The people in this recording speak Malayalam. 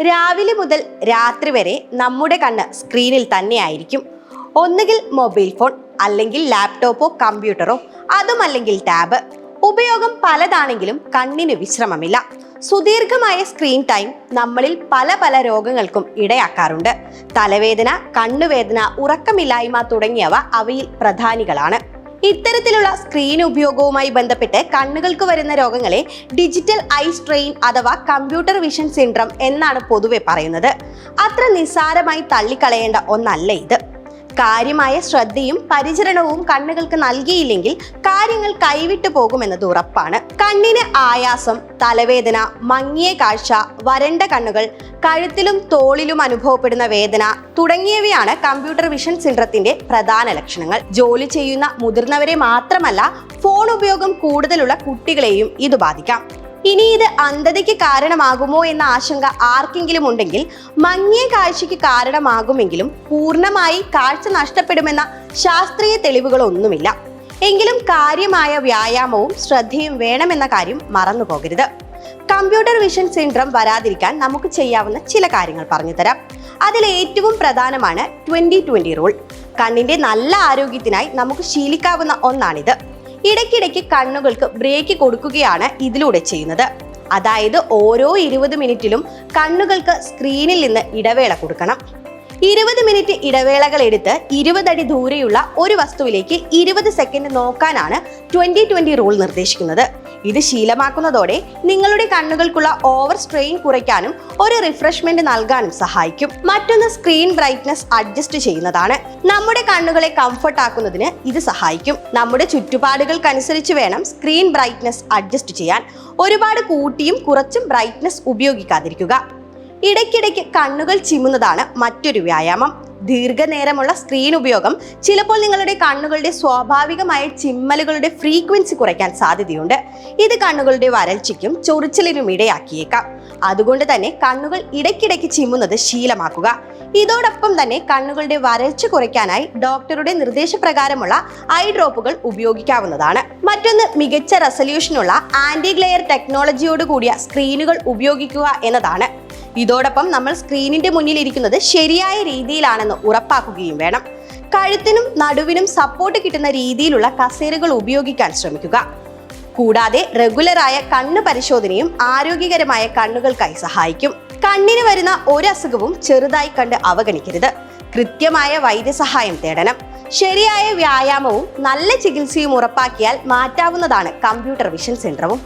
രാവിലെ മുതൽ രാത്രി വരെ നമ്മുടെ കണ്ണ് സ്ക്രീനിൽ തന്നെയായിരിക്കും. ഒന്നുകിൽ മൊബൈൽ ഫോൺ, അല്ലെങ്കിൽ ലാപ്ടോപ്പോ കമ്പ്യൂട്ടറോ, അതുമല്ലെങ്കിൽ ടാബ്. ഉപയോഗം പലതാണെങ്കിലും കണ്ണിന് വിശ്രമമില്ല. സുദീർഘമായ സ്ക്രീൻ ടൈം നമ്മളിൽ പല രോഗങ്ങൾക്കും ഇടയാക്കാറുണ്ട്. തലവേദന, കണ്ണുവേദന, ഉറക്കമില്ലായ്മ തുടങ്ങിയവ അവയിൽ പ്രധാനികളാണ്. ഇത്തരത്തിലുള്ള സ്ക്രീൻ ഉപയോഗവുമായി ബന്ധപ്പെട്ട് കണ്ണുകൾക്ക് വരുന്ന രോഗങ്ങളെ ഡിജിറ്റൽ ഐ സ്ട്രെയിൻ അഥവാ കമ്പ്യൂട്ടർ വിഷൻ സിൻഡ്രം എന്നാണ് പൊതുവെ പറയുന്നത്. അത്ര നിസ്സാരമായി തള്ളിക്കളയേണ്ട ഒന്നല്ല ഇത്. കാര്യമായ ശ്രദ്ധയും പരിചരണവും കണ്ണുകൾക്ക് നൽകിയില്ലെങ്കിൽ കാര്യങ്ങൾ കൈവിട്ടു പോകുമെന്നത് ഉറപ്പാണ്. കണ്ണിന് ആയാസം, തലവേദന, മങ്ങിയ കാഴ്ച, വരണ്ട കണ്ണുകൾ, കഴുത്തിലും തോളിലും അനുഭവപ്പെടുന്ന വേദന തുടങ്ങിയവയാണ് കമ്പ്യൂട്ടർ വിഷൻ സിൻഡ്രത്തിന്റെ പ്രധാന ലക്ഷണങ്ങൾ. ജോലി ചെയ്യുന്ന മുതിർന്നവരെ മാത്രമല്ല, ഫോൺ ഉപയോഗം കൂടുതലുള്ള കുട്ടികളെയും ഇത് ബാധിക്കാം. ഇനി ഇത് അന്ധതയ്ക്ക് കാരണമാകുമോ എന്ന ആശങ്ക ആർക്കെങ്കിലും ഉണ്ടെങ്കിൽ, മങ്ങിയ കാഴ്ചയ്ക്ക് കാരണമാകുമെങ്കിലും പൂർണ്ണമായി കാഴ്ച നഷ്ടപ്പെടുമെന്ന ശാസ്ത്രീയ തെളിവുകളൊന്നുമില്ല. എങ്കിലും കാര്യമായ വ്യായാമവും ശ്രദ്ധയും വേണമെന്ന കാര്യം മറന്നു പോകരുത്. കമ്പ്യൂട്ടർ വിഷൻ സിൻഡ്രം വരാതിരിക്കാൻ നമുക്ക് ചെയ്യാവുന്ന ചില കാര്യങ്ങൾ പറഞ്ഞു തരാം. അതിൽ ഏറ്റവും പ്രധാനമാണ് 20-20 റൂൾ. കണ്ണിന്റെ നല്ല ആരോഗ്യത്തിനായി നമുക്ക് ശീലിക്കാവുന്ന ഒന്നാണിത്. ഇടയ്ക്കിടയ്ക്ക് കണ്ണുകൾക്ക് ബ്രേക്ക് കൊടുക്കുകയാണ് ഇതിലൂടെ ചെയ്യുന്നത്. അതായത് ഓരോ 20 മിനിറ്റിലും കണ്ണുകൾക്ക് സ്ക്രീനിൽ നിന്ന് ഇടവേള കൊടുക്കണം. 20 മിനിറ്റ് ഇടവേളകൾ എടുത്ത് 20 അടി ദൂരെയുള്ള ഒരു വസ്തുവിലേക്ക് 20 സെക്കൻഡ് നോക്കാനാണ് 20-20 റൂൾ നിർദ്ദേശിക്കുന്നത്. ഇത് ശീലമാക്കുന്നതോടെ നിങ്ങളുടെ കണ്ണുകൾക്കുള്ള ഓവർ സ്ട്രെയിൻ കുറയ്ക്കാനും ഒരു റിഫ്രഷ്മെന്റ് നൽകാനും സഹായിക്കും. മറ്റൊന്ന് സ്ക്രീൻ ബ്രൈറ്റ്നസ് അഡ്ജസ്റ്റ് ചെയ്യുന്നതാണ്. നമ്മുടെ കണ്ണുകളെ കംഫർട്ട് ആക്കുന്നതിന് ഇത് സഹായിക്കും. നമ്മുടെ ചുറ്റുപാടുകൾക്കനുസരിച്ച് വേണം സ്ക്രീൻ ബ്രൈറ്റ്നസ് അഡ്ജസ്റ്റ് ചെയ്യാൻ. ഒരുപാട് കൂട്ടിയും കുറച്ചും ബ്രൈറ്റ്നസ് ഉപയോഗിക്കാതിരിക്കുക. ഇടയ്ക്കിടയ്ക്ക് കണ്ണുകൾ ചിമ്മുന്നതാണ് മറ്റൊരു വ്യായാമം. ദീർഘനേരമുള്ള സ്ക്രീൻ ഉപയോഗം ചിലപ്പോൾ നിങ്ങളുടെ കണ്ണുകളുടെ സ്വാഭാവികമായ ചിമ്മലുകളുടെ ഫ്രീക്വൻസി കുറയ്ക്കാൻ സാധ്യതയുണ്ട്. ഇത് കണ്ണുകളുടെ വരൾച്ചയ്ക്കും ചൊറിച്ചിലിനും ഇടയാക്കിയേക്കാം. അതുകൊണ്ട് തന്നെ കണ്ണുകൾ ഇടയ്ക്കിടയ്ക്ക് ചിമ്മുന്നത് ശീലമാക്കുക. ഇതോടൊപ്പം തന്നെ കണ്ണുകളുടെ വരൾച്ച കുറയ്ക്കാനായി ഡോക്ടറുടെ നിർദ്ദേശപ്രകാരമുള്ള ഐ ഡ്രോപ്പുകൾ ഉപയോഗിക്കാവുന്നതാണ്. മറ്റൊന്ന് മികച്ച റെസല്യൂഷനുള്ള ആന്റി ഗ്ലെയർ ടെക്നോളജിയോട് കൂടിയ സ്ക്രീനുകൾ ഉപയോഗിക്കുക എന്നതാണ്. ഇതോടൊപ്പം നമ്മൾ സ്ക്രീനിന്റെ മുന്നിൽ ഇരിക്കുന്നത് ശരിയായ രീതിയിലാണെന്ന് ഉറപ്പാക്കുകയും വേണം. കഴുത്തിനും നടുവിനും സപ്പോർട്ട് കിട്ടുന്ന രീതിയിലുള്ള കസേരകൾ ഉപയോഗിക്കാൻ ശ്രമിക്കുക. കൂടാതെ റെഗുലറായ കണ്ണ് പരിശോധനയും ആരോഗ്യകരമായ കണ്ണുകൾക്കായി സഹായിക്കും. കണ്ണിന് വരുന്ന ഒരു അസുഖവും ചെറുതായി കണ്ട് അവഗണിക്കരുത്. കൃത്യമായ വൈദ്യസഹായം തേടണം. ശരിയായ വ്യായാമവും നല്ല ചികിത്സയും ഉറപ്പാക്കിയാൽ മാറ്റാവുന്നതാണ് കമ്പ്യൂട്ടർ വിഷൻ സിൻഡ്രവും.